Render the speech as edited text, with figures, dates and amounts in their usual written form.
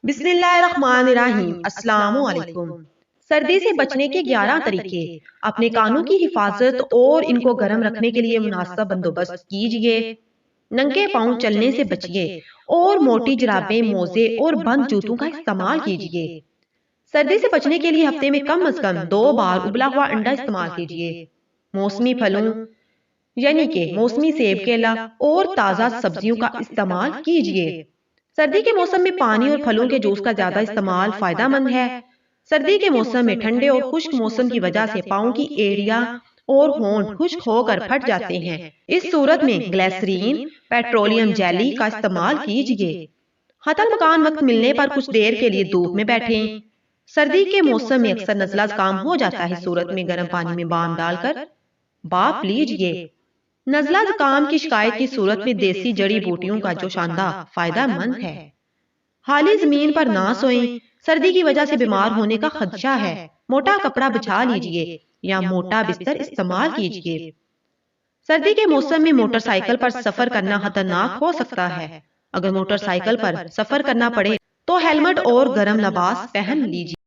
بسم اللہ الرحمن الرحیم۔ السلام علیکم۔ سردی سے بچنے کے 11 طریقے۔ اپنے کانوں کی حفاظت اور ان کو گرم رکھنے کے لیے مناسب بندوبست کیجیے۔ ننگے پاؤں چلنے سے بچیے اور موٹی جرابیں، موزے اور بند جوتوں کا استعمال کیجیے۔ سردی سے بچنے کے لیے ہفتے میں کم از کم 2 بار ابلا ہوا انڈا استعمال کیجیے۔ موسمی پھلوں یعنی کہ موسمی سیب، کیلا اور تازہ سبزیوں کا استعمال کیجیے۔ سردی کے موسم میں پانی اور پھلوں کے جوس کا زیادہ استعمال فائدہ مند ہے۔ سردی کے موسم میں ٹھنڈے اور خشک موسم کی وجہ سے پاؤں کی ایڑیاں اور ہونٹ خشک ہو کر پھٹ جاتے ہیں۔ اس صورت میں گلیسرین، پیٹرولیم جیلی کا استعمال کیجیے۔ حتی مکان وقت ملنے پر کچھ دیر کے لیے دھوپ میں بیٹھیں۔ سردی کے موسم میں اکثر نزلہ زکام ہو جاتا ہے، صورت میں گرم پانی میں بام ڈال کر بھاپ لیجیے۔ نزلہ زکام کی شکایت کی صورت میں دیسی جڑی بوٹیوں کا جو شاندار فائدہ مند ہے۔ خالی زمین پر نہ سوئیں، سردی کی وجہ سے بیمار ہونے کا خدشہ ہے۔ موٹا کپڑا بچھا لیجیے یا موٹا بستر استعمال کیجیے۔ سردی کے موسم میں موٹر سائیکل پر سفر کرنا خطرناک ہو سکتا ہے۔ اگر موٹر سائیکل پر سفر کرنا پڑے تو ہیلمٹ اور گرم لباس پہن لیجیے۔